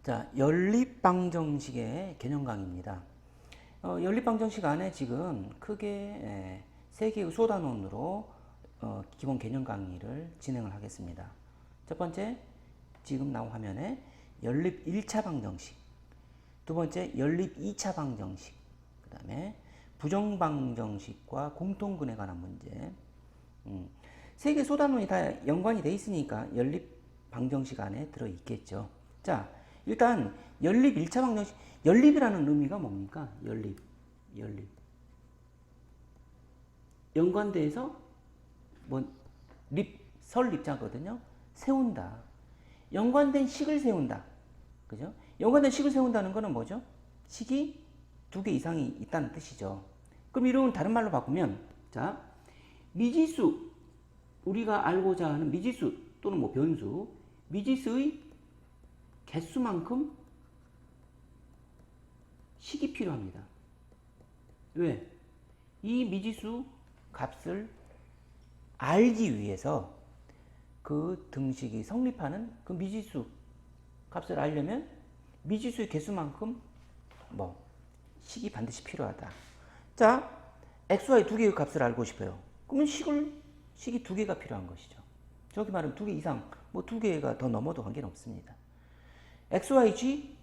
자, 연립방정식의 개념 강의입니다. 연립방정식 안에 지금 크게 세 개의 수호단원으로 기본 개념 강의를 진행을 하겠습니다. 첫 번째, 지금 나온 화면에 연립 1차 방정식, 두 번째 연립 2차 방정식, 그 다음에 부정방정식과 공통근에 관한 문제. 세 개 소단원이 다 연관이 돼 있으니까 연립 방정식 안에 들어 있겠죠. 자, 일단 연립 1차 방정식, 연립이라는 의미가 뭡니까? 연립. 연관대에서 설립자거든요. 세운다. 연관된 식을 세운다. 그죠? 연관된 식을 세운다는 거는 뭐죠? 식이 두 개 이상이 있다는 뜻이죠. 그럼 이런 다른 말로 바꾸면, 자, 미지수, 우리가 알고자 하는 미지수 또는 뭐 변수, 미지수의 개수만큼 식이 필요합니다. 왜? 이 미지수 값을 알기 위해서 그 등식이 성립하는 그 미지수 값을 알려면 미지수의 개수만큼 식이 반드시 필요하다. 자, xy 두 개의 값을 알고 싶어요. 그러면 식이 두 개가 필요한 것이죠. 저기 말하면 두 개 이상, 두 개가 더 넘어도 관계는 없습니다. xy, g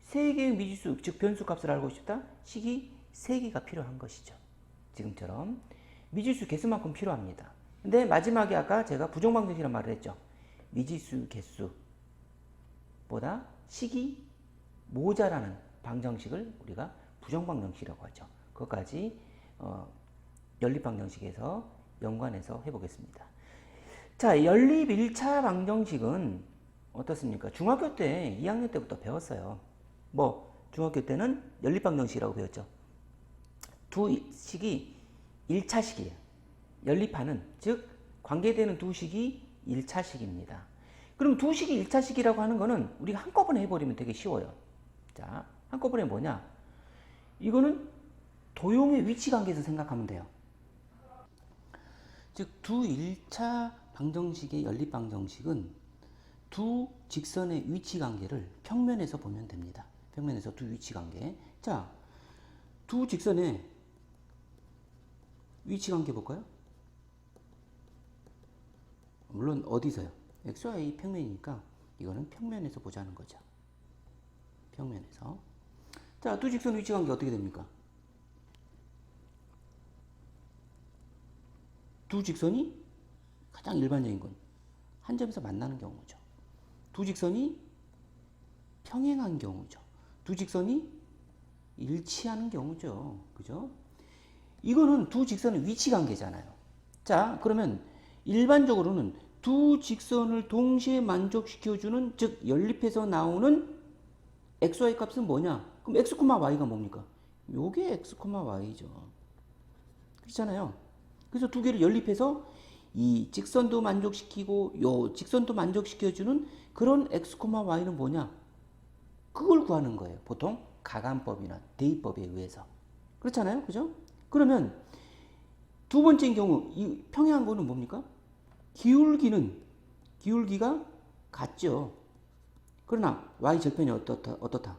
세 개의 미지수, 즉 변수 값을 알고 싶다. 식이 세 개가 필요한 것이죠. 지금처럼 미지수 개수만큼 필요합니다. 근데 마지막에 아까 제가 부정방정식이라는 말을 했죠. 미지수 개수보다 식이 모자라는 방정식을 우리가 부정방정식이라고 하죠. 그것까지 연립방정식에서 연관해서 해보겠습니다. 자, 연립 1차 방정식은 어떻습니까? 중학교 때 2학년 때부터 배웠어요. 중학교 때는 연립방정식이라고 배웠죠. 두 식이 1차식이에요. 연립하는, 즉 관계되는 두 식이 1차식입니다. 그럼 두 식이 1차식이라고 하는 거는 우리가 한꺼번에 해버리면 되게 쉬워요. 자, 한꺼번에 뭐냐? 이거는 도형의 위치 관계에서 생각하면 돼요. 즉, 두 1차 방정식의 연립 방정식은 두 직선의 위치 관계를 평면에서 보면 됩니다. 평면에서 두 위치 관계. 자, 두 직선의 위치 관계 볼까요? 물론 어디서요? xy 평면이니까 이거는 평면에서 보자는 거죠. 평면에서. 자, 두 직선 위치 관계 어떻게 됩니까? 두 직선이 가장 일반적인 건 한 점에서 만나는 경우죠. 두 직선이 평행한 경우죠. 두 직선이 일치하는 경우죠. 그죠? 이거는 두 직선의 위치 관계잖아요. 자, 그러면 일반적으로는 두 직선을 동시에 만족시켜주는, 즉 연립해서 나오는 xy 값은 뭐냐? 그럼 x, y가 뭡니까? 요게 x, y죠. 그렇잖아요. 그래서 두 개를 연립해서 이 직선도 만족시키고 요 직선도 만족시켜주는 그런 x, y는 뭐냐? 그걸 구하는 거예요. 보통 가감법이나 대입법에 의해서. 그렇잖아요. 그죠? 그러면 두 번째인 경우 이 평행한 거는 뭡니까? 기울기가 같죠. 그러나 y 절편이 어떻다?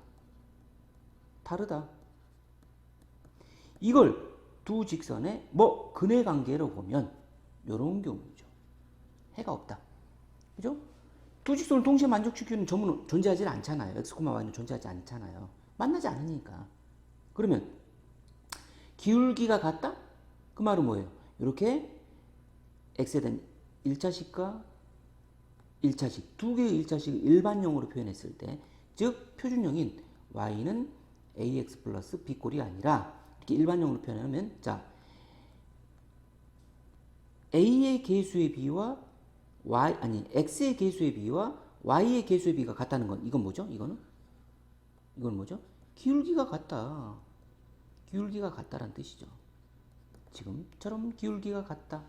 다르다. 이걸 두 직선의 근해 관계로 보면 이런 경우죠. 해가 없다. 그죠? 두 직선을 동시에 만족시키는 점은 존재하지 않잖아요. x, y는 존재하지 않잖아요. 만나지 않으니까. 그러면 기울기가 같다? 그 말은 뭐예요? 이렇게 x에 대한 1차식과 1차식, 두 개의 1차식을 일반형으로 표현했을 때, 즉 표준형인 y는 ax 플러스 b꼴이 아니라 이렇게 일반형으로 표현하면, 자, a의 개수의 비와 x의 개수의 비와 y의 개수의 비가 같다는 건 이건 뭐죠? 이건 뭐죠? 기울기가 같다. 기울기가 같다라는 뜻이죠. 지금처럼 기울기가 같다.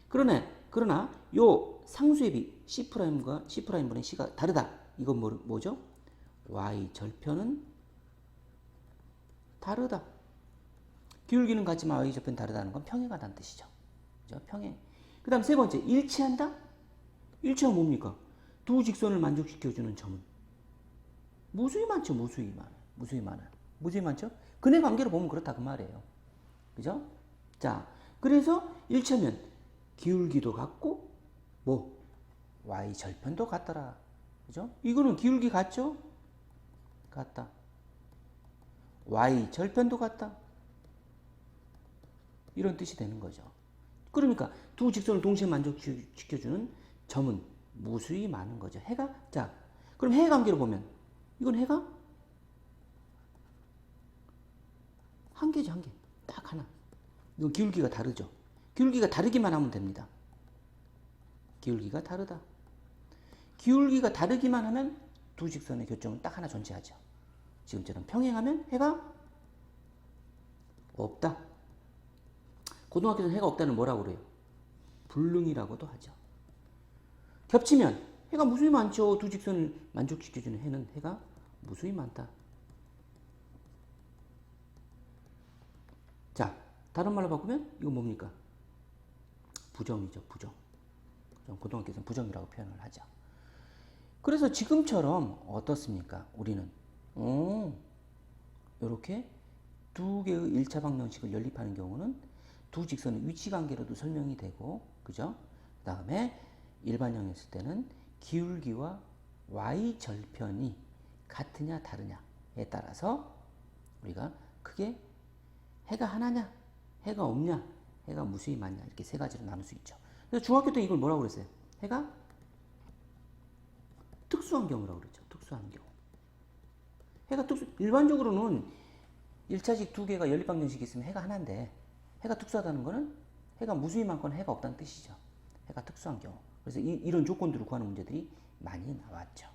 그러나 요 상수의 비 C'과 C'분의 C가 다르다. 이건 뭐죠? Y 절편은 다르다. 기울기는 같지만 Y 절편은 다르다는 건 평행하다는 뜻이죠. 그죠? 평행. 그 다음 세 번째, 일치한다? 일치하면 뭡니까? 두 직선을 만족시켜주는 점은 무수히 많죠. 무수히 많아요. 무수히 많아요. 무수히 많죠. 근해 관계로 보면 그렇다 그 말이에요. 그죠? 자, 그래서 일차면 기울기도 같고 뭐 y 절편도 같더라. 그죠? 이거는 기울기 같죠? 같다. y 절편도 같다. 이런 뜻이 되는 거죠. 그러니까 두 직선을 동시에 만족시켜주는 점은 무수히 많은 거죠. 해가, 자, 그럼 해 관계로 보면 이건 해가 한 개죠, 한 개. 딱 하나. 이건 기울기가 다르죠. 기울기가 다르기만 하면 됩니다. 기울기가 다르다. 기울기가 다르기만 하면 두 직선의 교점은 딱 하나 존재하죠. 지금처럼 평행하면 해가 없다. 고등학교에서 해가 없다는 뭐라고 그래요? 불능이라고도 하죠. 겹치면 해가 무수히 많죠. 두 직선을 만족시켜주는 해는 해가 무수히 많다. 자, 다른 말로 바꾸면 이거 뭡니까? 부정이죠. 부정. 고등학교에서는 부정이라고 표현을 하죠. 그래서 지금처럼 어떻습니까? 우리는 이렇게 두 개의 1차 방정식을 연립하는 경우는 두 직선의 위치 관계로도 설명이 되고, 그죠? 그 다음에 일반형이었을 때는 기울기와 y 절편이 같으냐 다르냐에 따라서 우리가 크게 해가 하나냐, 해가 없냐, 해가 무수히 많냐 이렇게 세 가지로 나눌 수 있죠. 그래서 중학교 때 이걸 뭐라고 그랬어요? 해가 특수한 경우라고 그랬죠. 특수한 경우. 해가 일반적으로는 1차식 두 개가 연립방정식이 있으면 해가 하나인데 해가 특수하다는 거는 해가 무수히 많거나 해가 없다는 뜻이죠. 해가 특수한 경우. 그래서 이런 조건들을 구하는 문제들이 많이 나왔죠.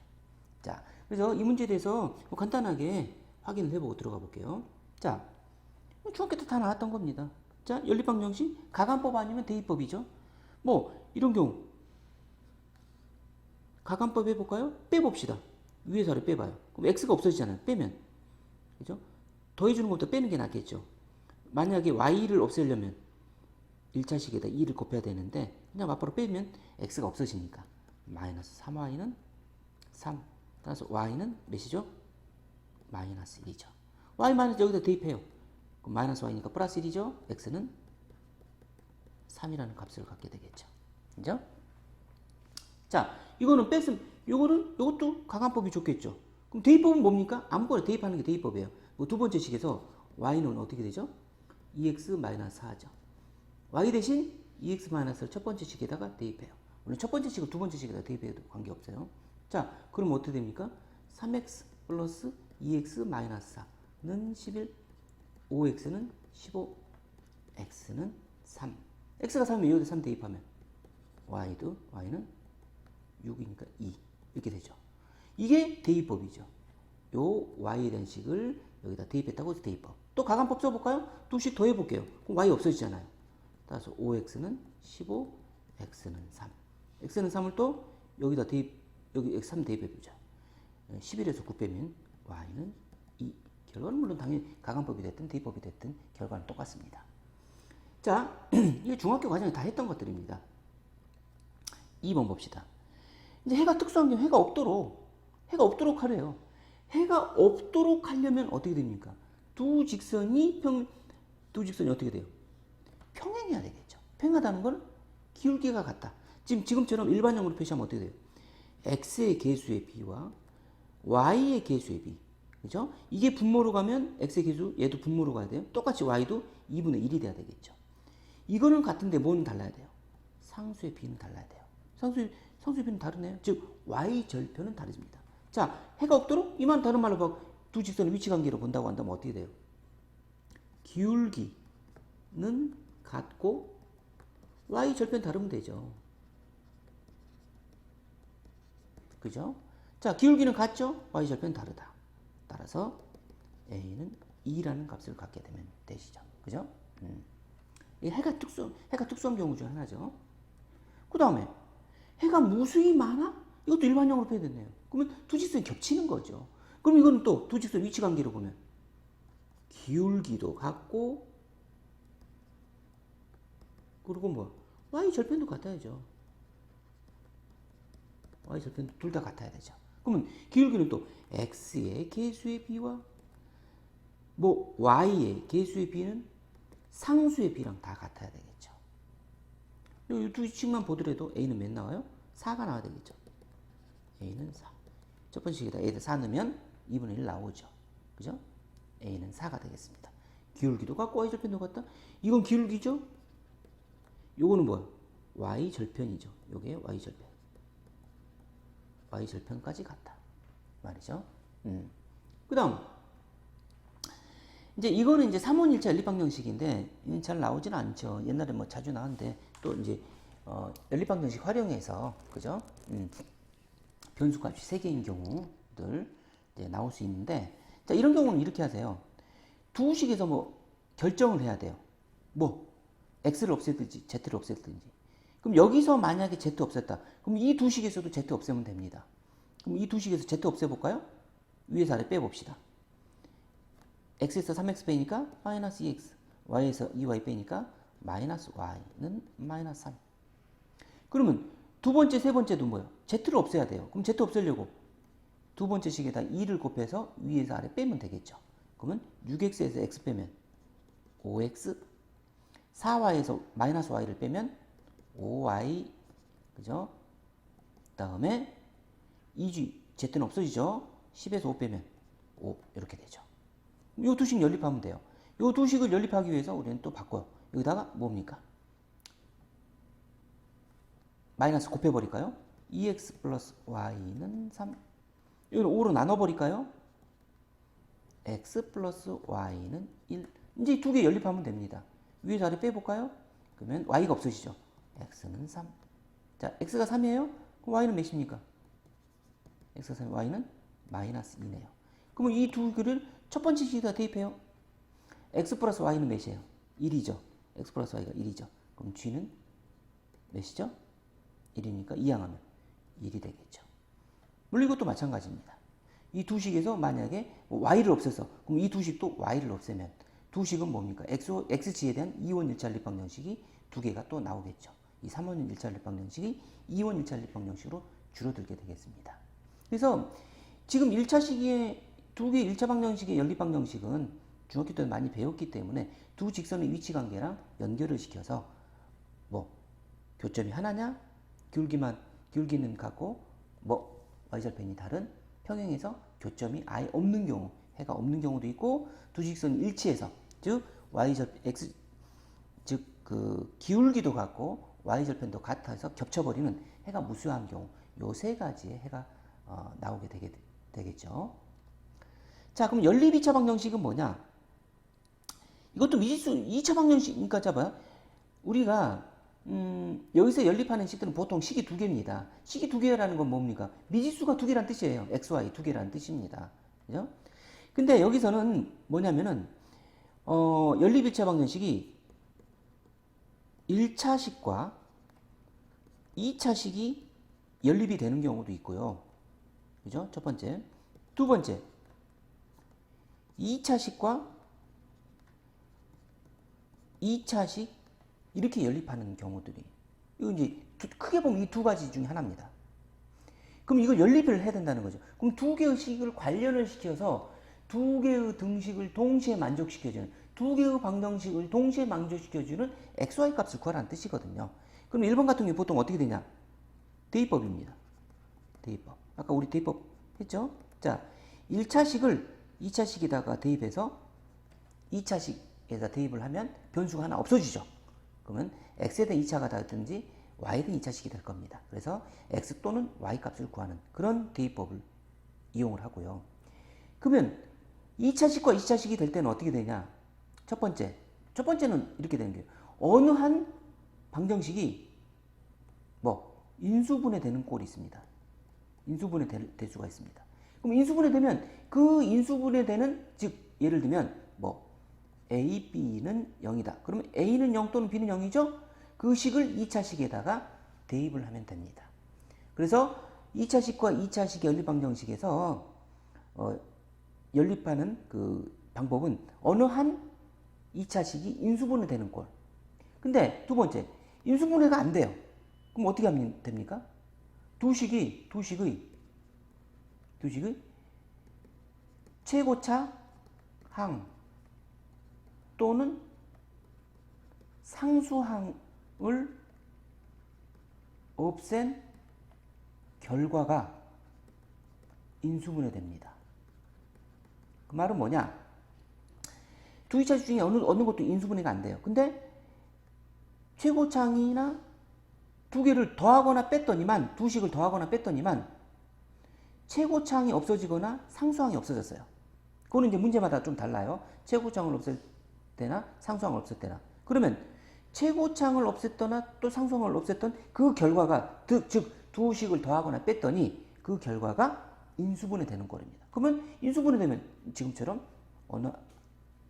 자, 그래서 이 문제에 대해서 간단하게 확인을 해보고 들어가 볼게요. 자, 중학교 때 다 나왔던 겁니다. 자, 연립방정식 가간법 아니면 대입법이죠. 뭐 이런 경우 가간법 해볼까요? 빼봅시다. 위에서 아래 빼봐요. 그럼 x가 없어지잖아요. 빼면. 그죠? 더해주는 것보다 빼는 게 낫겠죠. 만약에 y를 없애려면 1차식에다 2를 곱해야 되는데 그냥 맞바로 빼면 x가 없어지니까 마이너스 3y는 3. 따라서 y는 몇이죠? 마이너스 1이죠. y 마이너스 여기다 대입해요. 그럼 마이너스 y니까 플러스 1이죠. x는 3이라는 값을 갖게 되겠죠. 그죠? 자, 이거는 뺐으면 요것도 가간법이 좋겠죠. 그럼 대입법은 뭡니까? 아무거나 대입하는 게 대입법이에요. 뭐 두 번째 식에서 y는 어떻게 되죠? 2x-4죠. y 대신 2x-를 첫 번째 식에다가 대입해요. 물론 첫 번째 식을 두 번째 식에다가 대입해도 관계없어요. 자, 그럼 어떻게 됩니까? 3x 플러스 2x-4는 11, 5x는 15, x는 3. x가 3이면 여기다 3 대입하면 y는 6이니까 2 이렇게 되죠. 이게 대입법이죠. 요 y에 대한 식을 여기다 대입했다고 해서 대입법. 또 가간법 써볼까요? 두 식 더 해볼게요. 그럼 y 없어지잖아요. 따라서 5x는 15, x는 3. x는 3을 또 여기다 여기 x 3 대입해보자. 11에서 9 빼면 y는 2. 결과는 물론 당연히 가간법이 됐든 대입법이 됐든 결과는 똑같습니다. 자, 이게 중학교 과정에 다 했던 것들입니다. 2번 봅시다. 이제 해가 특수한 경우 해가 없도록 하래요. 해가 없도록 하려면 어떻게 됩니까? 두 직선이 어떻게 돼요? 평행해야 되겠죠. 평행하다는 건 기울기가 같다. 지금처럼 일반형으로 표시하면 어떻게 돼요? x의 개수의 b와 y의 개수의 b. 그죠? 이게 분모로 가면 x의 개수, 얘도 분모로 가야 돼요. 똑같이 y도 2분의 1이 돼야 되겠죠. 이거는 같은데 뭐는 달라야 돼요? 상수의 b는 달라야 돼요. 상수의 b는 다르네요. 즉 y 절편은 다릅니다. 자, 해가 없도록 이만 다른 말로 두 직선의 위치 관계로 본다고 한다면 어떻게 돼요? 기울기는 같고 y 절편 다르면 되죠. 그죠? 자, 기울기는 같죠? y 절편 다르다. 따라서 a는 2라는 값을 갖게 되면 되시죠. 그죠? 이 해가 특수한 경우 중 하나죠. 그 다음에 해가 무수히 많아? 이것도 일반형으로 표현됐네요. 그러면 두 직선이 겹치는 거죠. 그럼 이거는 또 두 직선 위치 관계로 보면 기울기도 같고 그리고 뭐 y 절편도 같아야죠. y 절편도 둘 다 같아야 되죠. 그러면 기울기는 또 x의 개수의 b와 뭐 y의 개수의 b는 상수의 b랑 다 같아야 되겠죠. 이 두 식만 보더라도 a는 몇 나와요? 4가 나와야 되겠죠. a는 4. 첫 번째 식에다 a에다 4 넣으면 2분의 1 나오죠. 그죠? a는 4가 되겠습니다. 기울기도 같고 y절편도 같다. 이건 기울기죠? 요거는 뭐야? y절편이죠. 요게 y절편. y절편까지 같다. 말이죠. 그 다음 이제 이거는 이제 3원 1차 연립방정식인데 잘 나오진 않죠. 옛날에 뭐 자주 나왔는데 또 이제 연립방정식 활용해서 그죠? 변수값이 3개인 경우들 이제 나올 수 있는데 자 이런 경우는 이렇게 하세요. 두 식에서 뭐 결정을 해야 돼요. 뭐 x를 없애든지 z를 없애든지. 그럼 여기서 만약에 z 없앴다. 그럼 이 두 식에서도 z 없애면 됩니다. 그럼 이 두 식에서 z 없애볼까요? 위에서 아래 빼봅시다. x에서 3x 빼니까 마이너스 2x, y에서 2y 빼니까 마이너스 y는 마이너스 3. 그러면 두 번째, 세 번째도 뭐예요? z를 없애야 돼요. 그럼 z 없애려고 두 번째 식에다 2를 곱해서 위에서 아래 빼면 되겠죠. 그러면 6x에서 x 빼면 5x, 4y에서 마이너스 y를 빼면 5y, 그죠? 그 다음에 2g, z는 없어지죠? 10에서 5 빼면 5, 이렇게 되죠. 이 두 식 연립하면 돼요. 이 두 식을 연립하기 위해서 우리는 또 바꿔요. 여기다가 뭡니까? 마이너스 곱해버릴까요? 2x 플러스 y는 3. 여기를 5로 나눠버릴까요? x 플러스 y는 1. 이제 두 개 연립하면 됩니다. 위에서 아래 빼볼까요? 그러면 y가 없어지죠. x는 3. 자, x가 3이에요? 그럼 y는 몇입니까? x가 3, y는 마이너스 2네요. 그러면 이 두 개를 첫 번째 식에다 대입해요. x 플러스 y는 몇이에요? 1이죠. x 플러스 y가 1이죠. 그럼 g는 몇이죠? 1이니까 이항하면 1이 되겠죠. 물론 이것도 마찬가지입니다. 이 두 식에서 만약에 y를 없애서 그럼 이 두 식도 y를 없애면 두 식은 뭡니까? xg에 대한 2원 1차 연립방정식이 두 개가 또 나오겠죠. 이 3원 1차 연립방정식이 2원 1차 연립방정식으로 줄어들게 되겠습니다. 그래서 지금 1차 시기에 두 개 1차 방정식의 연립방정식은 중학교 때 많이 배웠기 때문에 두 직선의 위치관계랑 연결을 시켜서 뭐 교점이 하나냐? 기울기는 같고 뭐 y절편이 다른 평행에서 교점이 아예 없는 경우, 해가 없는 경우도 있고 두 직선이 일치해서 즉 x 즉 그 기울기도 같고 y절편도 같아서 겹쳐버리는 해가 무수한 경우 요 세 가지의 해가 나오게 되겠죠. 자, 그럼 연립 2차 방정식은 뭐냐? 이것도 미지수 2차 방정식이니까 잡아요. 우리가 여기서 연립하는 식들은 보통 식이 두 개입니다. 식이 두 개라는 건 뭡니까? 미지수가 두 개란 뜻이에요. x, y 두 개라는 뜻입니다. 그죠? 근데 여기서는 뭐냐면은 연립 1차 방정식이 1차 식과 2차 식이 연립이 되는 경우도 있고요. 그죠? 첫 번째. 두 번째. 2차 식과 2차 식 이렇게 연립하는 경우들이 이거 이제 크게 보면 이 두 가지 중에 하나입니다. 그럼 이걸 연립을 해야 된다는 거죠. 그럼 두 개의 식을 관련을 시켜서 두 개의 등식을 동시에 만족시켜주는 두 개의 방정식을 동시에 만족시켜주는 xy 값을 구하라는 뜻이거든요. 그럼 1번 같은 경우 보통 어떻게 되냐? 대입법입니다. 대입법. 아까 우리 대입법 했죠? 자, 1차 식을 2차 식에다가 대입해서 2차 식에다 대입을 하면 변수가 하나 없어지죠. 그러면 x에 대한 2차가 닿든지 y에 대한 2차식이 될 겁니다. 그래서 x 또는 y 값을 구하는 그런 대입법을 이용을 하고요. 그러면 2차식과 2차식이 될 때는 어떻게 되냐? 첫 번째는 이렇게 되는 거예요. 어느 한 방정식이 뭐 인수분해 되는 꼴이 있습니다. 인수분해 될 수가 있습니다. 그럼 인수분해 되면 그 인수분해 되는 즉 예를 들면 뭐 a, b는 0이다. 그러면 a는 0 또는 b는 0이죠? 그 식을 2차식에다가 대입을 하면 됩니다. 그래서 2차식과 2차식의 연립방정식에서 연립하는 그 방법은 어느 한 2차식이 인수분해 되는 꼴. 근데 두 번째, 인수분해가 안 돼요. 그럼 어떻게 하면 됩니까? 두 식의 두식의 최고차 항 또는 상수항을 없앤 결과가 인수분해됩니다. 그 말은 뭐냐? 두 이차식 중에 어느 것도 인수분해가 안 돼요. 근데 최고차항이나 두 개를 더하거나 뺐더니만, 두식을 더하거나 뺐더니만 최고차항이 없어지거나 상수항이 없어졌어요. 그거는 이제 문제마다 좀 달라요. 최고차항을 없앨 때나 상수항을 없앨 때나. 그러면 최고차항을 없앴거나 또 상수항을 없앴던 그 결과가, 즉 두식을 더하거나 뺐더니 그 결과가 인수분해 되는 꼴입니다. 그러면 인수분해 되면 지금처럼 어느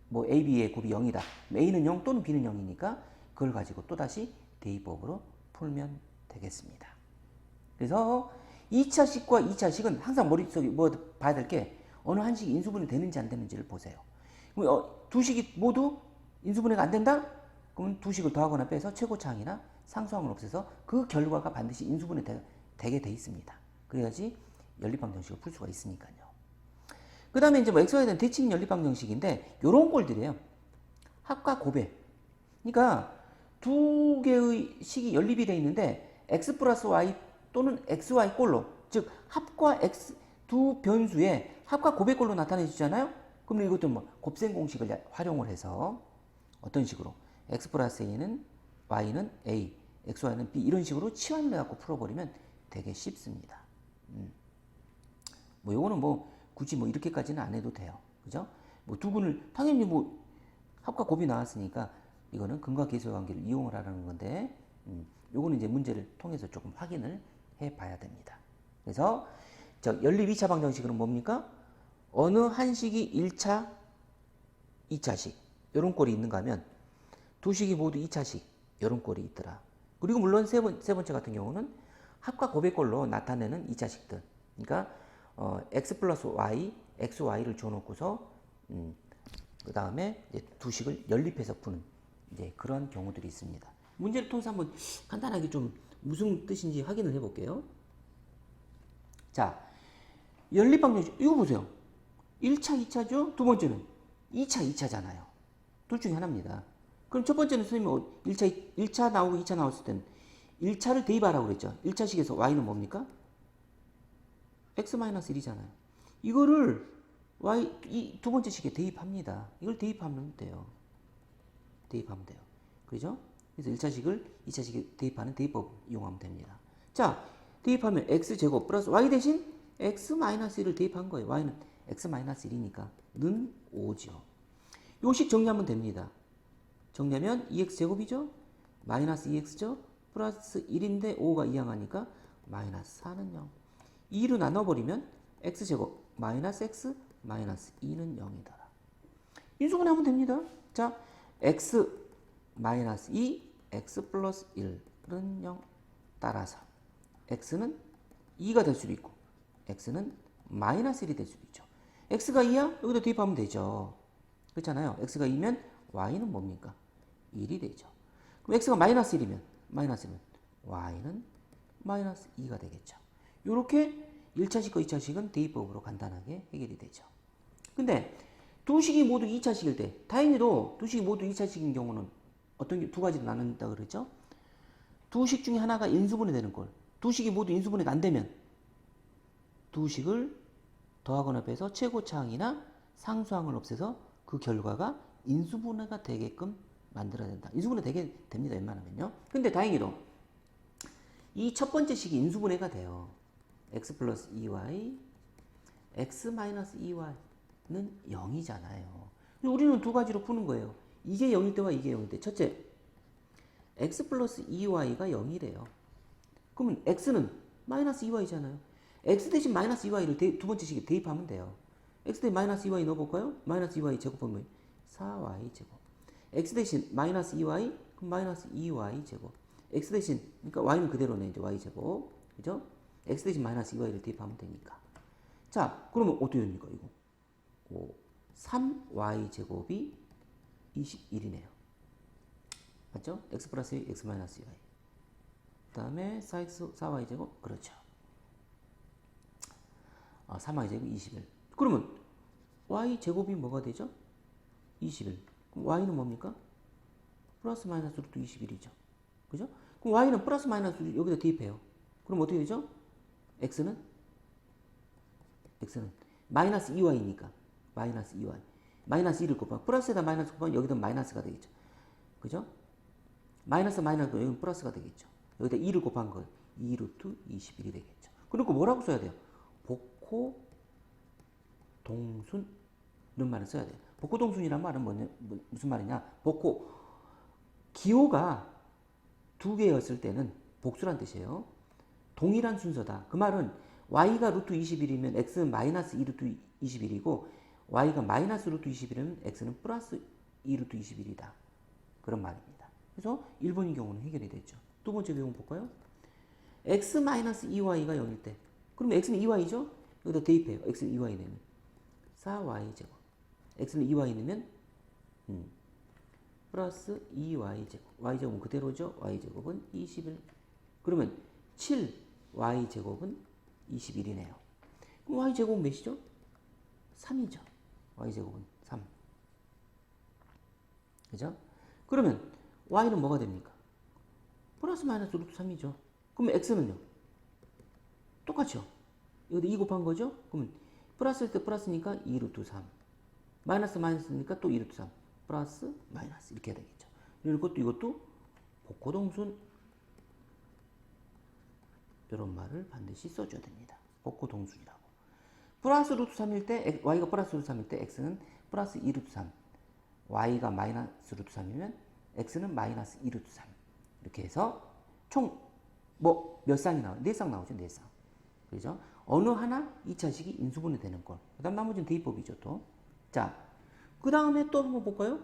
뭐 A, B의 곱이 0이다. A는 0 또는 B는 0이니까 그걸 가지고 또다시 대입법으로 풀면 되겠습니다. 그래서 2차식과 2차식은 항상 머릿속에 뭐 봐야 될 게 어느 한 식이 인수분해 되는지 안 되는지를 보세요. 두 식이 모두 인수분해가 안 된다? 그러면 두 식을 더하거나 빼서 최고차항이나 상수항을 없애서 그 결과가 반드시 인수분해 되게 돼 있습니다. 그래야지 연립방정식을 풀 수가 있으니까요. 그 다음에 이제 뭐 xy에 대한 대칭 연립방정식인데 요런 꼴들이에요. 합과 곱해. 그러니까 두 개의 식이 연립이 되어 있는데 x 플러스 y 또는 xy 꼴로, 즉 합과 x 두 변수의 합과 곱의 꼴로 나타내 주잖아요. 그럼 이것도 뭐 곱셈 공식을 활용을 해서 어떤 식으로 x 플러스 a는 y는 a, xy는 b 이런 식으로 치환을 해갖고 풀어버리면 되게 쉽습니다. 뭐 요거는 뭐 굳이 뭐 이렇게까지는 안 해도 돼요. 그죠? 뭐 두 분을 당연히 뭐 합과 곱이 나왔으니까 이거는 근과 계수의 관계를 이용을 하라는 건데 요거는 이제 문제를 통해서 조금 확인을 해 봐야 됩니다. 그래서 연립 2차 방정식은 뭡니까? 어느 한 식이 1차, 2차식 요런 꼴이 있는가 하면 두 식이 모두 2차식 요런 꼴이 있더라. 그리고 물론 세 번째 같은 경우는 합과 곱의 꼴로 나타내는 2차식들. 그러니까 x 플러스 y, xy를 줘놓고서 그 다음에 두 식을 연립해서 푸는 이제 그런 경우들이 있습니다. 문제를 통해서 한번 간단하게 좀 무슨 뜻인지 확인을 해볼게요. 자, 연립방정식 이거 보세요. 1차, 2차죠? 두 번째는 2차, 2차잖아요. 둘 중에 하나입니다. 그럼 첫 번째는 선생님이 1차 나오고 2차 나왔을 때는 1차를 대입하라고 그랬죠. 1차식에서 y는 뭡니까? x-1이잖아요. 이거를 이 두 번째 식에 대입합니다. 이걸 대입하면 돼요. 대입하면 돼요. 그죠? 그래서 1차식을 2차식에 대입하는 대입법 이용하면 됩니다. 자, 대입하면 x제곱 플러스 y 대신 x-1을 대입한 거예요. y는 x-1이니까 는 5죠. 요 식 정리하면 됩니다. 정리하면 2x제곱이죠? 마이너스 2x죠? 플러스 1인데 5가 이항하니까 마이너스 4는 0. 2로 나눠버리면 x제곱 마이너스 x 마이너스 2는 0이더라. 인수분해하면 됩니다. 자, x 마이너스 2, x 플러스 1은 0 따라서 x는 2가 될 수도 있고 x는 마이너스 1이 될 수도 있죠. x가 2야? 여기다 대입하면 되죠. 그렇잖아요. x가 2면 y는 뭡니까? 1이 되죠. 그럼 x가 마이너스 1이면 y는 마이너스 2가 되겠죠. 요렇게 1차식과 2차식은 대입법으로 간단하게 해결이 되죠. 근데 두 식이 모두 2차식일 때, 다행히도 두 식이 모두 2차식인 경우는 어떤 게 두 가지로 나눈다 그랬죠? 두 식 중에 하나가 인수분해 되는 꼴. 두 식이 모두 인수분해가 안 되면 두 식을 더하거나 빼서 최고차항이나 상수항을 없애서 그 결과가 인수분해가 되게끔 만들어야 된다. 인수분해 되게 됩니다. 웬만하면요. 근데 다행히도 이 첫 번째 식이 인수분해가 돼요. x 플러스 2y, x 마이너스 2y는 0이잖아요. 우리는 두 가지로 푸는 거예요. 이게 0일 때와 이게 0일 때. 첫째, x 플러스 2y가 0이래요. 그러면 x는 마이너스 2y잖아요. x 대신 마이너스 2y를 두 번째 식에 대입하면 돼요. x 대신 마이너스 2y 넣어볼까요? 마이너스 2y 제곱하면 4y 제곱. x 대신 마이너스 2y, 그럼 마이너스 2y 제곱. x 대신, 그러니까 y는 그대로네, 이제 y 제곱. 그죠? x 대신 마이너스 2y를 대입하면 되니까. 자, 그러면 어떻게 됩니까, 이거? 3y 제곱이 21이네요. 맞죠? x 플러스 2, x 마이너스 2y. 그 다음에 4y 제곱, 그렇죠. 3y제곱 21. 그러면 y제곱이 뭐가 되죠? 21. 그럼 y는 뭡니까? 플러스 마이너스 루트 21이죠. 그죠? 그럼 y는 플러스 마이너스 여기다 대입해요. 그럼 어떻게 되죠? x는 마이너스 2y니까 마이너스 2y. 마이너스 1을 곱하면 플러스에다 마이너스 곱하면 여기다 마이너스가 되겠죠. 그죠? 마이너스 여기는 플러스가 되겠죠. 여기다 2를 곱한 거 2 루트 21이 되겠죠. 그리고 뭐라고 써야 돼요? 복호 동순 이런 말을 써야 돼요. 복호 동순이란 말은 무슨 말이냐? 복호 기호가 두 개였을 때는 복수란 뜻이에요. 동일한 순서다. 그 말은 y가 루트 21이면 x는 마이너스 2 루트 21이고 y가 마이너스 루트 21이면 x는 플러스 2 루트 21이다. 그런 말입니다. 그래서 1번의 경우는 해결이 됐죠. 두 번째 경우 볼까요? x 마이너스 2y가 0일 때 그러면 x는 2y죠? 여기다 대입해요. x는 2y 내면 4y제곱 x는 2y 내면 플러스 2y제곱 y제곱은 그대로죠. y제곱은 21 그러면 7y제곱은 21이네요. 그럼 y제곱은 몇이죠? 3이죠. y제곱은 3. 그죠? 그러면 y는 뭐가 됩니까? 플러스 마이너스 루트 3이죠. 그러면 x는요? 똑같죠? 여기다 2 곱한 거죠? 그러면 플러스일 때 플러스니까 2 루트 3. 마이너스 마이너스니까 또 2 루트 3. 플러스 마이너스 이렇게 되겠죠. 이것도 복호동순 이런 말을 반드시 써줘야 됩니다. 복호동순이라고. 플러스 루트 3일 때 y가 플러스 루트 3일 때 x는 플러스 2 루트 3 y가 마이너스 루트 3이면 x는 마이너스 2 루트 3 이렇게 해서 총 몇 쌍이 나와요? 4쌍 나오죠. 4쌍. 그죠? 어느 하나 2차식이 인수분해 되는 걸. 그 다음 나머지는 대입법이죠. 또. 자, 그 다음에 또 한번 볼까요?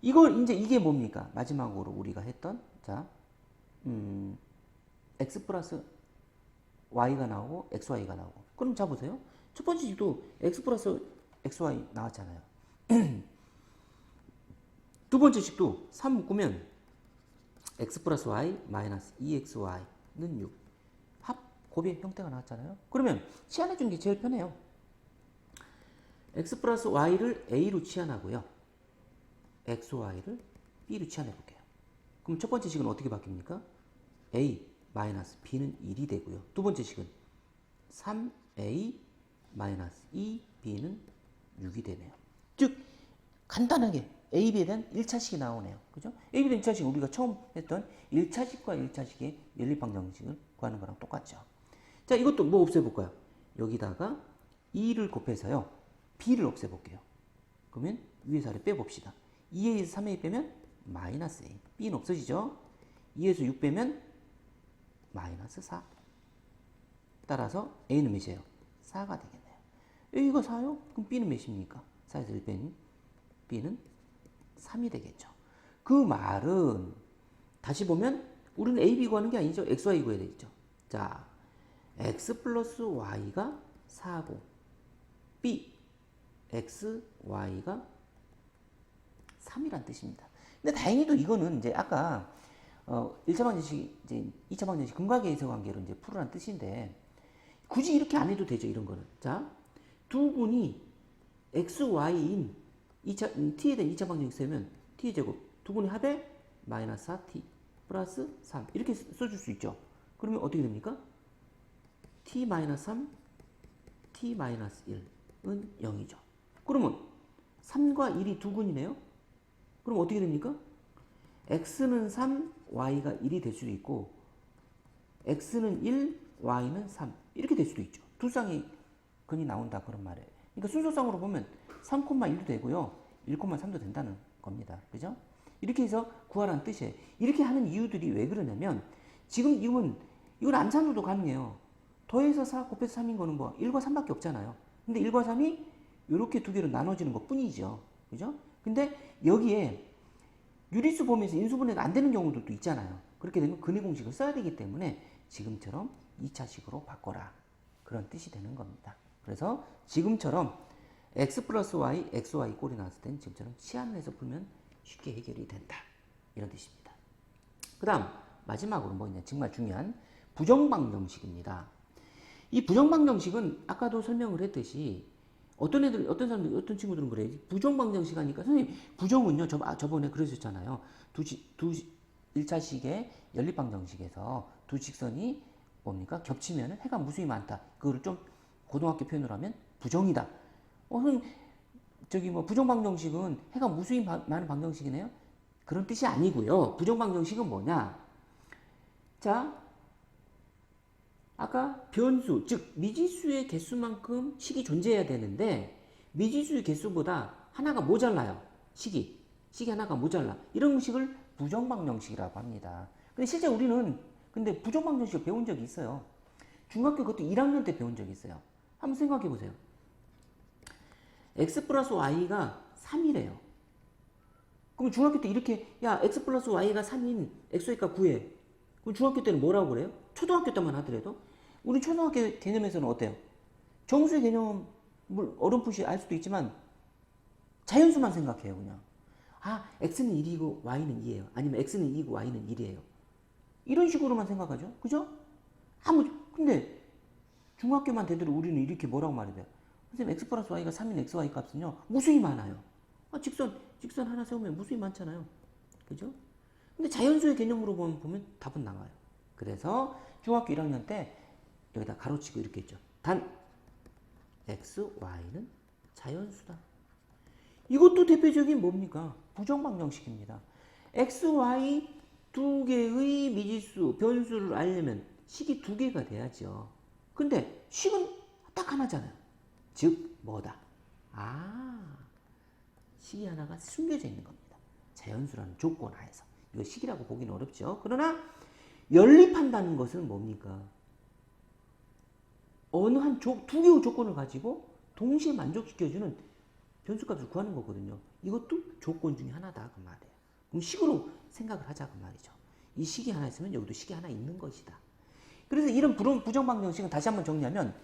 이걸 이제 이게 뭡니까? 마지막으로 우리가 했던 자, x 플러스 y가 나오고 xy가 나오고. 그럼 자 보세요. 첫 번째 식도 x 플러스 xy 나왔잖아요. 두 번째 식도 3 묶으면 x 플러스 y 마이너스 2xy는 6. 합 곱의 형태가 나왔잖아요. 그러면 치환해 주는 게 제일 편해요. x 플러스 y를 a로 치환하고요. xy를 b로 치환해 볼게요. 그럼 첫 번째 식은 어떻게 바뀝니까? a 마이너스 b는 1이 되고요. 두 번째 식은 3a 마이너스 2b는 6이 되네요. 즉 간단하게 a, b에 대한 1차식이 나오네요. 그죠? a, b에 대한 1차식 우리가 처음 했던 1차식과 1차식의 연립방정식을 구하는 거랑 똑같죠. 자, 이것도 뭐 없애볼까요? 여기다가 2를 곱해서요. b를 없애볼게요. 그러면 위에서 아래 빼봅시다. 2에서 3a 빼면 마이너스 a. b는 없어지죠? 2에서 6 빼면 마이너스 4. 따라서 a는 몇이에요? 4가 되겠네요. a가 4요? 그럼 b는 몇입니까? 4에서 1 빼면 b는 3이 되겠죠. 그 말은 다시 보면 우리는 a, b 구하는 게 아니죠. x, y 구해야 되겠죠. 자, x 플러스 y가 4고 b, x, y가 3이란 뜻입니다. 근데 다행히도 이거는 이제 아까 1차 방정식, 이제 2차 방정식 근과계에서 관계로 이제 풀으란 뜻인데 굳이 이렇게 안 해도 되죠. 이런 거는. 자, 두 분이 x, y인 t에 대한 2차 방정식 쓰면 t의 제곱 두 분이 합해 마이너스 4t 플러스 3 이렇게 써줄 수 있죠. 그러면 어떻게 됩니까? t 마이너스 3 t 마이너스 1은 0이죠. 그러면 3과 1이 두 근이네요. 그럼 어떻게 됩니까? x는 3 y가 1이 될 수도 있고 x는 1 y는 3 이렇게 될 수도 있죠. 두 쌍의 근이 나온다 그런 말이에요. 그러니까 순서상으로 보면 3,1도 되고요. 1,3도 된다는 겁니다. 그죠? 이렇게 해서 구하라는 뜻이에요. 이렇게 하는 이유들이 왜 그러냐면 지금 이건 암산으로도 가능해요. 더해서 4 곱해서 3인 거는 뭐 1과 3밖에 없잖아요. 근데 1과 3이 이렇게 두 개로 나눠지는 것 뿐이죠. 그죠? 근데 여기에 유리수 범위에서 인수분해가 안 되는 경우도 있잖아요. 그렇게 되면 근의 공식을 써야 되기 때문에 지금처럼 2차식으로 바꿔라. 그런 뜻이 되는 겁니다. 그래서 지금처럼 x 플러스 y, xy 꼴이 나왔을 땐 지금처럼 치환을 해서 풀면 쉽게 해결이 된다. 이런 뜻입니다. 그 다음 마지막으로 뭐냐 정말 중요한 부정방정식입니다. 이 부정방정식은 아까도 설명을 했듯이 어떤 애들, 어떤 사람들, 어떤 친구들은 그래. 부정방정식 하니까 선생님 부정은요. 저번에 그러셨잖아요. 1차식의 연립방정식에서 두 직선이 뭡니까? 겹치면 해가 무수히 많다. 그거를 좀 고등학교 표현으로 하면 부정이다. 선생님 저기 뭐 부정방정식은 해가 무수히 많은 방정식이네요. 그런 뜻이 아니고요. 부정방정식은 뭐냐? 자, 아까 변수, 즉 미지수의 개수만큼 식이 존재해야 되는데 미지수의 개수보다 하나가 모자라요. 식이 하나가 모자라. 이런 식을 부정방정식이라고 합니다. 근데 실제 우리는 근데 부정방정식을 배운 적이 있어요. 중학교 그것도 1학년 때 배운 적이 있어요. 한번 생각해 보세요. x 플러스 y가 3이래요. 그럼 중학교 때 이렇게 야 x 플러스 y가 3인 xy값 구해. 그럼 중학교 때는 뭐라고 그래요? 초등학교 때만 하더라도 우리 초등학교 개념에서는 어때요? 정수의 개념을 어렴풋이 알 수도 있지만 자연수만 생각해요. 그냥 x는 1이고 y는 2예요. 아니면 x는 2이고 y는 1이에요. 이런 식으로만 생각하죠. 그죠? 근데 중학교만 되도록 우리는 이렇게 뭐라고 말해야 돼요? 선생님 x 플러스 y가 3인 xy 값은요 무수히 많아요. 직선 하나 세우면 무수히 많잖아요. 그죠? 근데 자연수의 개념으로 보면 답은 나와요. 그래서 중학교 1학년 때 여기다 가로치고 이렇게 했죠. 단 x, y는 자연수다. 이것도 대표적인 뭡니까? 부정방정식입니다. x, y 두 개의 미지수, 변수를 알려면 식이 두 개가 돼야죠. 근데 식은 딱 하나잖아요. 즉 뭐다? 식이 하나가 숨겨져 있는 겁니다. 자연수라는 조건 하에서. 이거 식이라고 보기는 어렵죠. 그러나 연립한다는 것은 뭡니까? 어느 두 개의 조건을 가지고 동시에 만족시켜주는 변수값을 구하는 거거든요. 이것도 조건 중에 하나다 그 말이에요. 그럼 식으로 생각을 하자 그 말이죠. 이 식이 하나 있으면 여기도 식이 하나 있는 것이다. 그래서 이런 부정방정식은 다시 한번 정리하면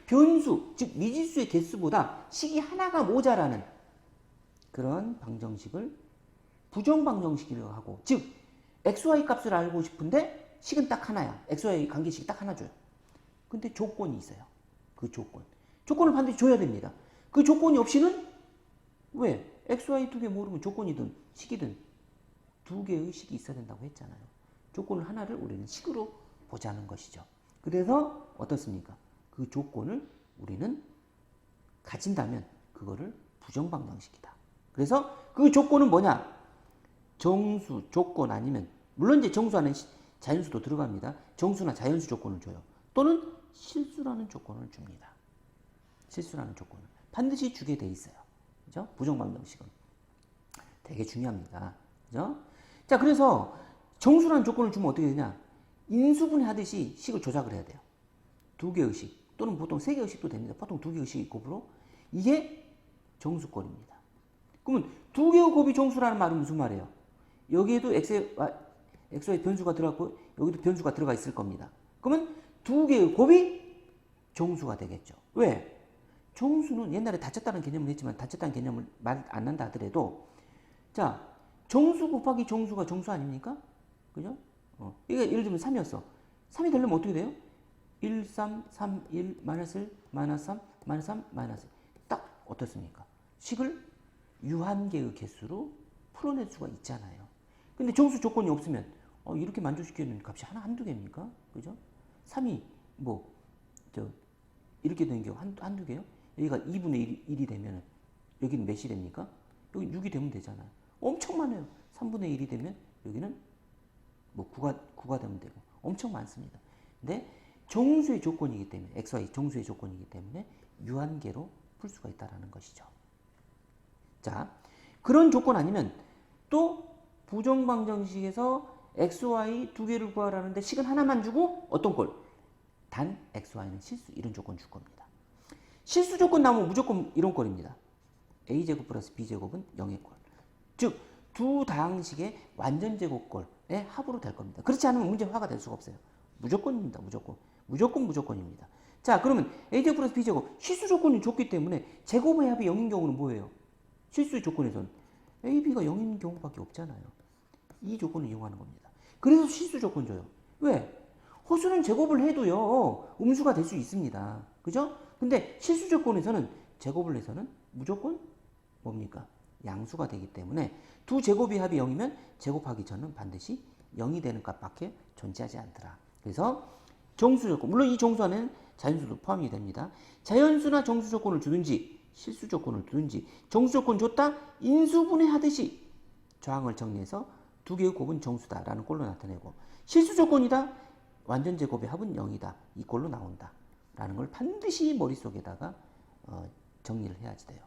변수, 즉 미지수의 개수보다 식이 하나가 모자라는 그런 방정식을 부정방정식이라고 하고, 즉 xy 값을 알고 싶은데 식은 딱 하나야. xy 관계식이 딱 하나 줘요. 근데 조건이 있어요. 그 조건을 반드시 줘야 됩니다. 그 조건이 없이는 왜? xy 두 개 모르면 조건이든 식이든 두 개의 식이 있어야 된다고 했잖아요. 조건을 하나를 우리는 식으로 보자는 것이죠. 그래서 어떻습니까? 그 조건을 우리는 가진다면 그거를 부정방정식이다. 그래서 그 조건은 뭐냐? 정수, 조건 아니면 물론 이제 정수 안에 자연수도 들어갑니다. 정수나 자연수 조건을 줘요. 또는 실수라는 조건을 줍니다. 실수라는 조건을 반드시 주게 돼 있어요. 그죠? 부정방정식은 되게 중요합니다. 그죠? 자, 그래서 정수라는 조건을 주면 어떻게 되냐? 인수분해 하듯이 식을 조작을 해야 돼요. 두 개의 식 또는 보통 세 개의 식도 됩니다. 보통 두 개의 식이 곱으로 이게 정수꼴입니다. 그러면 두 개의 곱이 정수라는 말은 무슨 말이에요? 여기에도 x의 변수가 들어갔고 여기도 변수가 들어가 있을 겁니다. 그러면 두 개의 곱이 정수가 되겠죠. 왜? 정수는 옛날에 닫혔다는 개념을 했지만 닫혔다는 개념을 말 안 한다 하더라도 자, 정수 곱하기 정수가 정수 아닙니까? 그죠? 이게 예를 들면 3이었어. 3이 되려면 어떻게 돼요? 1, 3, 3, 1, 마이너스 1, 마이너스 3, 마이너스 3, 마이너스 1. 딱 어떻습니까? 식을 유한계의 개수로 풀어낼 수가 있잖아요. 근데 정수 조건이 없으면 이렇게 만족시키는 값이 한두 개입니까? 그죠? 3이 이렇게 되는 경우 한두 개요? 여기가 2분의 1이 되면 여기는 몇이 됩니까? 여기 6이 되면 되잖아요. 엄청 많아요. 3분의 1이 되면 여기는 9가 되면 되고 엄청 많습니다. 근데 정수의 조건이기 때문에 xy 정수의 조건이기 때문에 유한계로 풀 수가 있다는 것이죠. 자, 그런 조건 아니면 또 부정방정식에서 xy 두 개를 구하라는데 식은 하나만 주고 어떤 꼴? 단 xy는 실수 이런 조건 줄 겁니다. 실수 조건 나오면 무조건 이런 꼴입니다. a제곱 플러스 b제곱은 0의 꼴. 즉 두 다항식의 완전제곱꼴의 합으로 될 겁니다. 그렇지 않으면 문제화가 될 수가 없어요. 무조건입니다. 무조건입니다. 자, 그러면 a제곱 플러스 b제곱 실수 조건이 좋기 때문에 제곱의 합이 0인 경우는 뭐예요? 실수의 조건에서는 a, b가 0인 경우밖에 없잖아요. 이 조건을 이용하는 겁니다. 그래서 실수 조건 줘요. 왜? 호수는 제곱을 해도요, 음수가 될 수 있습니다. 그죠? 근데 실수 조건에서는 제곱을 해서는 무조건 뭡니까? 양수가 되기 때문에 두 제곱이 합이 0이면 제곱하기 전은 반드시 0이 되는 값밖에 존재하지 않더라. 그래서 정수 조건, 물론 이 정수 안에는 자연수도 포함이 됩니다. 자연수나 정수 조건을 주든지 실수 조건을 두든지 정수 조건 줬다 인수분해 하듯이 조항을 정리해서 두 개의 곱은 정수다라는 꼴로 나타내고, 실수 조건이다 완전 제곱의 합은 0이다 이 꼴로 나온다 라는 걸 반드시 머릿속에다가 정리를 해야지 돼요.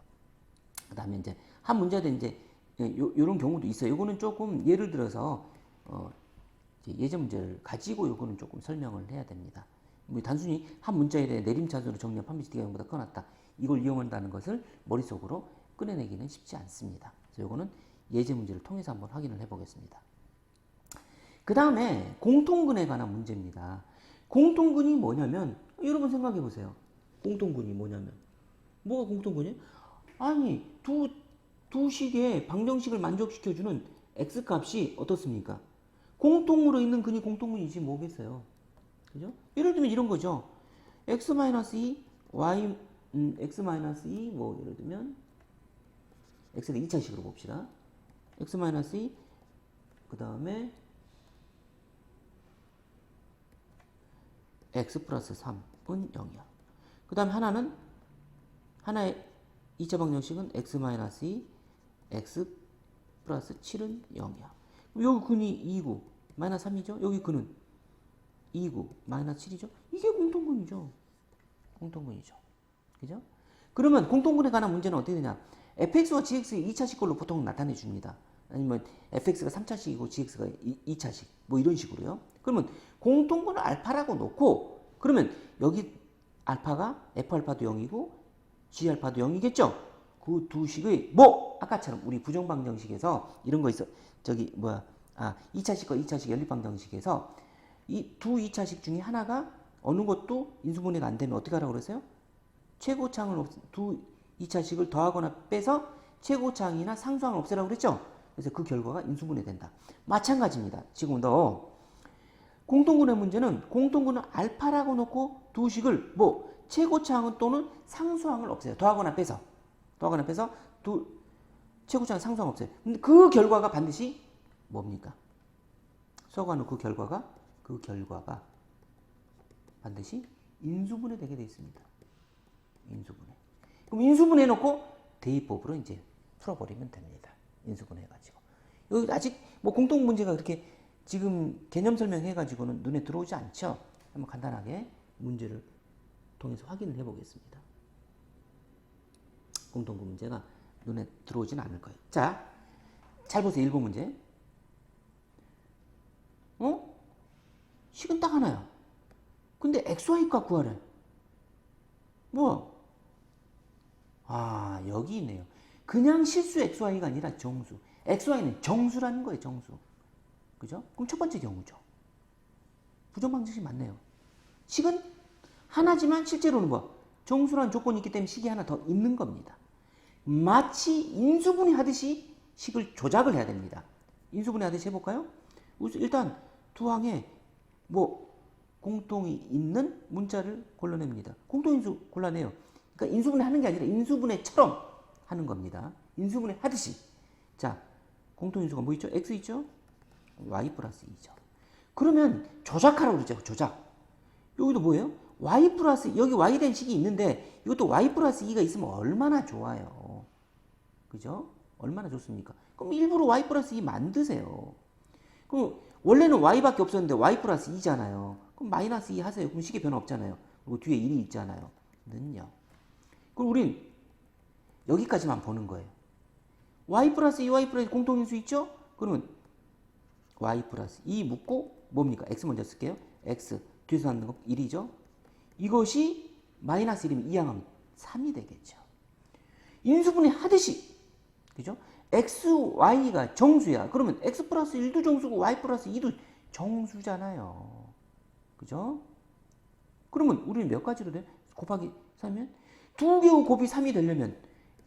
그 다음에 이제 한 문제도 이제 요런 경우도 있어요. 요거는 조금 예를 들어서 예제 문제를 가지고 요거는 조금 설명을 해야 됩니다. 뭐 단순히 한 문자에 대해 내림차순으로 정리한 판별식 D가 0보다 커났다 이걸 이용한다는 것을 머릿속으로 꺼내내기는 쉽지 않습니다. 그래서 요거는 예제 문제를 통해서 한번 확인을 해보겠습니다. 그 다음에 공통근에 관한 문제입니다. 공통근이 뭐냐면, 여러분 생각해 보세요. 공통근이 뭐냐면, 뭐가 공통근이에요? 아니, 두 식의 방정식을 만족시켜주는 x값이 어떻습니까? 공통으로 있는 근이 공통근이지 뭐겠어요. 그죠? 예를 들면 이런 거죠. x-2, y, x-2, 뭐, 예를 들면, x를 2차식으로 봅시다. x-2, 그 다음에, x 플러스 3은 0이야. 그 다음 하나의 2차 방정식은 x-2, x 플러스 7은 0이야. 여기 근이 2고, 마이너스 3이죠? 여기 근은 2고, 마이너스 7이죠? 이게 공통근이죠. 공통근이죠. 그죠? 그러면 공통근에 관한 문제는 어떻게 되냐? fx와 gx의 2차식 걸로 보통 나타내 줍니다. 아니면 fx가 3차식이고 gx가 2차식 뭐 이런 식으로요. 그러면 공통근을 알파라고 놓고, 그러면 여기 알파가 f알파도 0이고 g알파도 0이겠죠? 그 두 식의 뭐 아까처럼 우리 부정방정식에서 이런 거 있어. 저기 뭐야, 2차식과 2차식 연립방정식에서 이 두 2차식 중에 하나가 어느 것도 인수분해가 안 되면 어떻게 하라고 그랬어요? 최고차항을 두 2차식을 더하거나 빼서 최고차항이나 상수항을 없애라고 그랬죠? 그래서 그 결과가 인수분해된다. 마찬가지입니다. 지금도 공통근의 문제는 공통근은 알파라고 놓고 두 식을 뭐 최고차항은 또는 상수항을 없애요. 더하거나 빼서 두 최고차항 상수항 없애요. 근데 그 결과가 반드시 뭡니까? 수학하는 그 결과가 반드시 인수분해 되게 되어 있습니다. 인수분해. 그럼 인수분해 놓고 대입법으로 이제 풀어버리면 됩니다. 인수분해 해가지고. 여기 아직 뭐 공통 문제가 그렇게 지금 개념 설명해가지고는 눈에 들어오지 않죠? 한번 간단하게 문제를 통해서 확인을 해보겠습니다. 공통분 문제가 눈에 들어오진 않을 거예요. 자, 잘 보세요. 1번 문제. 식은 딱 하나야. 근데 XY 값 구하래. 뭐야? 여기 있네요. 그냥 실수 XY가 아니라 정수. XY는 정수라는 거예요, 정수. 그죠? 그럼 첫 번째 경우죠. 부정방정식 맞네요. 식은 하나지만 실제로는 뭐? 정수라는 조건이 있기 때문에 식이 하나 더 있는 겁니다. 마치 인수분해 하듯이 식을 조작을 해야 됩니다. 인수분해 하듯이 해볼까요? 일단 두 항에 뭐 공통이 있는 문자를 골라냅니다. 공통인수 골라내요. 그러니까 인수분해 하는 게 아니라 인수분해처럼 하는 겁니다. 인수분해 하듯이. 자, 공통인수가 뭐 있죠? x 있죠? y 플러스 2죠. 그러면 조작하라고 그러죠. 조작. 여기도 뭐예요? y 플러스, 여기 y 된 식이 있는데 이것도 y 플러스 2가 있으면 얼마나 좋아요. 그죠? 얼마나 좋습니까? 그럼 일부러 y 플러스 2 만드세요. 그럼 원래는 y밖에 없었는데 y 플러스 2잖아요. 그럼 마이너스 2 하세요. 그럼 식의 변화 없잖아요. 그리고 뒤에 1이 있잖아요. 는요. 그럼 우린 여기까지만 보는 거예요. y 플러스 2, y 플러스 2 공통인수 있죠? 그러면 y 플러스 2 묻고 뭡니까? x 먼저 쓸게요. x 뒤에서 나는 거 1이죠? 이것이 마이너스 1이면 2항하면 3이 되겠죠. 인수분해 하듯이, 그죠? x, y가 정수야. 그러면 x 플러스 1도 정수고 y 플러스 2도 정수잖아요. 그죠? 그러면 우리는 몇 가지로 돼? 곱하기 3이면 두 개의 곱이 3이 되려면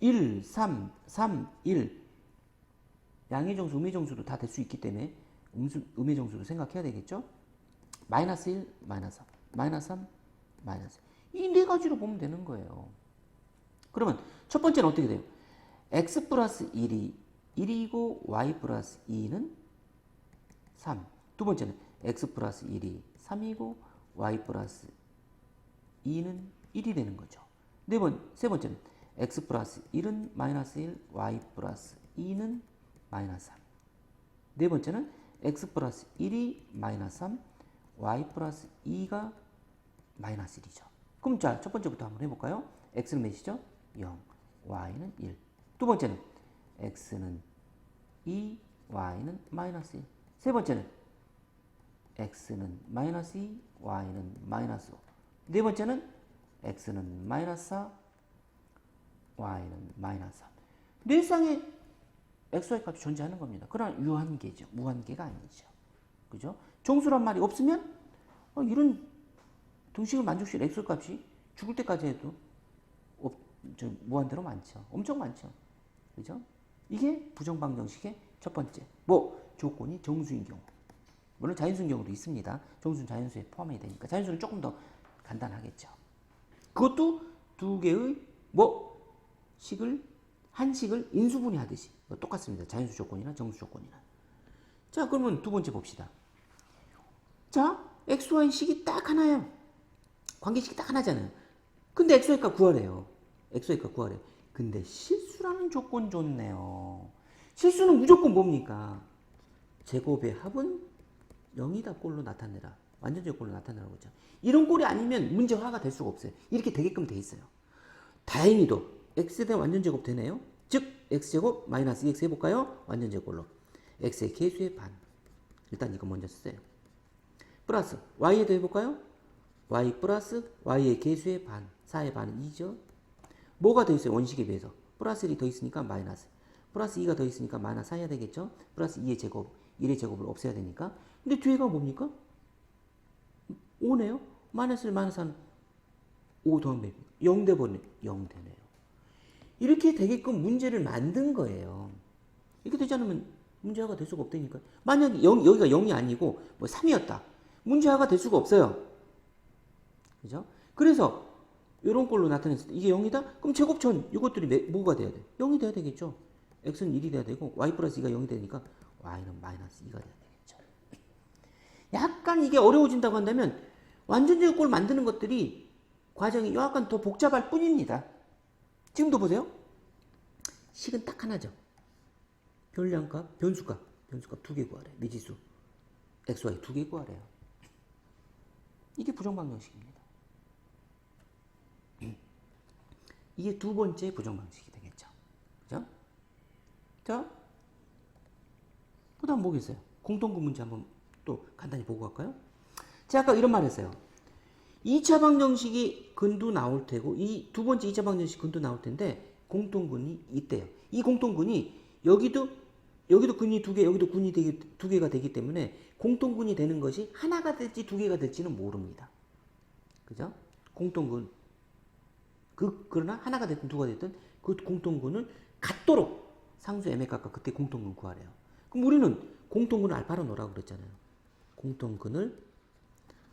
1, 3, 3, 1 양의 정수, 음의 정수도 다 될 수 있기 때문에 음의 정수로 생각해야 되겠죠? 마이너스 1, 마이너스 3, 마이너스 3, 마이너스 1. 이 네 가지로 보면 되는 거예요. 그러면 첫 번째는 어떻게 돼요? x 플러스 1이 1이고 y 플러스 2는 3. 두 번째는 x 플러스 1이 3이고 y 플러스 2는 1이 되는 거죠. 세 번째는 x 플러스 1은 마이너스 1, y 플러스 2는 마이너스 3. 네 번째는 x 플러스 1이 마이너스 3, y 플러스 2가 마이너스 1이죠. 그럼 자, 첫 번째부터 한번 해볼까요? x는 몇이죠? 0, y는 1. 두 번째는 x는 2, y는 마이너스 1. 세 번째는 x는 마이너스 2, y는 마이너스 5. 네 번째는 x는 마이너스 4, y는 마이너스 3. 네 쌍의 xy 값이 존재하는 겁니다. 그러나 유한계죠. 무한계가 아니죠. 그죠? 정수란 말이 없으면 이런 등식을 만족시킬 xy 값이 죽을 때까지 해도 무한대로 많죠. 엄청 많죠. 그죠? 이게 부정방정식의 첫 번째. 조건이 정수인 경우. 물론 자연수인 경우도 있습니다. 정수는 자연수에 포함이 되니까. 자연수는 조금 더 간단하겠죠. 그것도 두 개의 한 식을 인수분해 하듯이 똑같습니다. 자연수 조건이나 정수 조건이나. 자, 그러면 두 번째 봅시다. 자, xy 식이 딱 하나예요. 관계식이 딱 하나잖아요. 근데 xy 값 구하래요. xy 값 구하래요. 근데 실수라는 조건 좋네요. 실수는 무조건 뭡니까? 제곱의 합은 0이다 꼴로 나타내라. 완전적 꼴로 나타내라고 했죠. 이런 꼴이 아니면 문제화가 될 수가 없어요. 이렇게 되게끔 돼 있어요. 다행히도 x에 대한 완전제곱 되네요. 즉 x제곱 마이너스 2x 해볼까요? 완전제곱로 x의 계수의 반. 일단 이거 먼저 쓰세요. 플러스 y에도 해볼까요? y 플러스 y의 계수의 반. 4의 반은 2죠. 뭐가 더 있어요? 원식에 비해서. 플러스 1이 더 있으니까 마이너스. 플러스 2가 더 있으니까 마이너스 4 해야 되겠죠? 플러스 2의 제곱, 1의 제곱을 없애야 되니까. 근데 뒤에가 뭡니까? 5네요? 마이너스 1, 마이너스 3, 5 더하면 0 돼버리네. 0 되네요. 이렇게 되게끔 문제를 만든 거예요. 이렇게 되지 않으면 문제화가 될 수가 없다니까요. 만약에 여기가 0이 아니고 3이었다. 문제화가 될 수가 없어요. 그죠? 그래서 이런 꼴로 나타냈을 때 이게 0이다? 그럼 제곱천 이것들이 뭐가 돼야 돼? 0이 돼야 되겠죠. x는 1이 돼야 되고 y 플러스 2가 0이 되니까 y는 마이너스 2가 돼야 되겠죠. 약간 이게 어려워진다고 한다면 완전제곱 꼴 만드는 것들이 과정이 약간 더 복잡할 뿐입니다. 지금도 보세요. 식은 딱 하나죠. 변량값, 변수값 두 개 구하래. 미지수 xy 두 개 구하래요. 이게 부정방정식입니다. 이게 두 번째 부정방식이 되겠죠. 그죠? 자, 그 다음 뭐겠어요? 공통구 문제 한번 또 간단히 보고 갈까요? 제가 아까 이런 말 했어요. 2차 방정식이 근도 나올 테고 이 두 번째 2차 방정식 근도 나올 텐데 공통근이 있대요. 이 공통근이 여기도 근이 두 개, 여기도 근이 두 개가 되기 때문에 공통근이 되는 것이 하나가 될지 두 개가 될지는 모릅니다. 그죠? 공통근. 그러나 하나가 됐든 두가 됐든 그 공통근을 갖도록 상수 m에 값과 그때 공통근 구하래요. 그럼 우리는 공통근을 알파로 놓으라고 그랬잖아요. 공통근을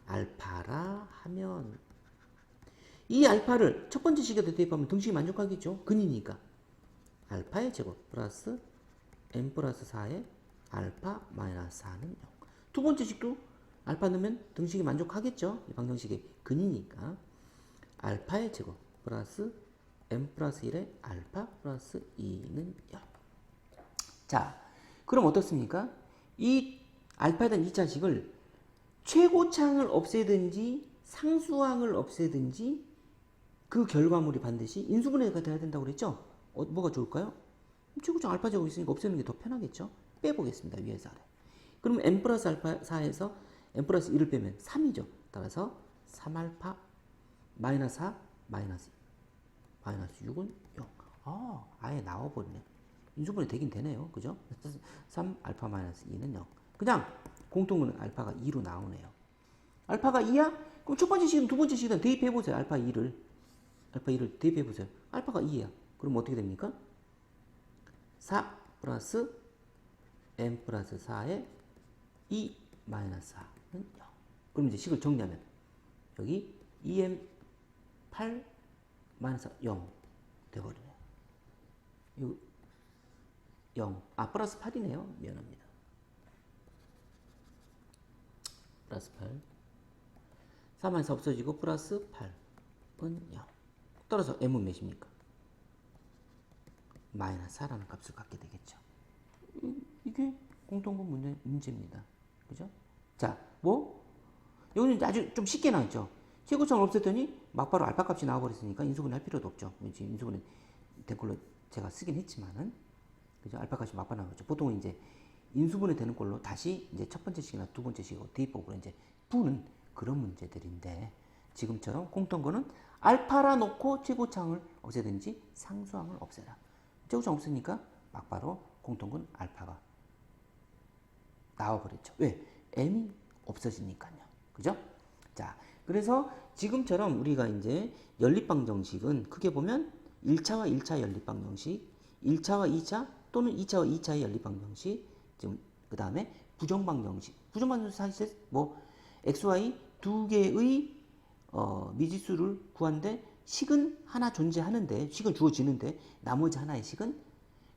알파라 하면 이 알파를 첫 번째 식에다 대입하면 등식이 만족하겠죠. 근이니까 알파의 제곱 플러스 m 플러스 4의 알파 마이너스 4는 0. 두 번째 식도 알파 넣으면 등식이 만족하겠죠. 이 방정식의 근이니까 알파의 제곱 플러스 m 플러스 1의 알파 플러스 2는 0. 자, 그럼 어떻습니까? 이 알파에 대한 2차식을 최고차항을 없애든지 상수항을 없애든지 그 결과물이 반드시 인수분해가 돼야 된다고 그랬죠? 뭐가 좋을까요? 최고차항 알파 제곱 있으니까 없애는 게 더 편하겠죠? 빼보겠습니다. 위에서 아래. 그럼 m 플러스 알파 4에서 m 플러스 1을 빼면 3이죠. 따라서 3알파 마이너스 4 마이너스 2 마이너스 6은 0. 아예 나와버리네. 인수분해 되긴 되네요. 그죠? 3 알파 마이너스 2는 0. 그냥 공통은 알파가 2로 나오네요. 알파가 2야? 그럼 첫 번째 식은 두 번째 식은 대입해보세요. 알파 2를 대입해보세요. 알파가 2야. 그럼 어떻게 됩니까? 4 플러스 m 플러스 4의 2 마이너스 4는 0. 그럼 이제 식을 정리하면 여기 EM8 마이너스 0 돼버리네요. 이거 0. 플러스 8이네요. 미안합니다. 플러스 8. 4마이너스 없어지고 플러스 8은 0. 따라서 m은 몇입니까? 마이너스 4라는 값을 갖게 되겠죠. 이게 공통분 문제입니다. 그죠? 자, 여기는 아주 좀 쉽게 나왔죠. 최고점을 없앴더니 막바로 알파 값이 나와버렸으니까 인수분해 할 필요도 없죠. 지금 인수분해 된 걸로 제가 쓰긴 했지만은, 그죠? 알파 값이 막바 나오죠. 보통은 이제 인수분해 되는 걸로 다시 이제 첫 번째 식이나 두 번째 식으로 대입법으로 이제 푸는 그런 문제들인데, 지금처럼 공통거는 알파라 놓고 최고차항을 없애든지 상수항을 없애라. 최고차항 없으니까 막바로 공통근 알파가 나와버렸죠. 왜? m이 없어지니까요. 그죠? 자, 그래서 지금처럼 우리가 이제 연립방정식은 크게 보면 1차와 1차 연립방정식, 1차와 2차 또는 2차와 2차의 연립방정식, 지금 그 다음에 부정방정식. 부정방정식 사실 XY 두 개의 미지수를 구하는데 식은 하나 존재하는데, 식은 주어지는데 나머지 하나의 식은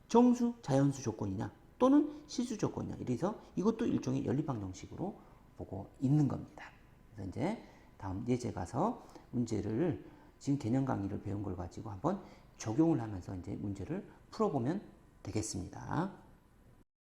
정수, 자연수 조건이냐 또는 실수 조건이냐. 이래서 이것도 일종의 연립방정식으로 보고 있는 겁니다. 그래서 이제 다음 예제 가서 문제를 지금 개념 강의를 배운 걸 가지고 한번 적용을 하면서 이제 문제를 풀어보면 되겠습니다.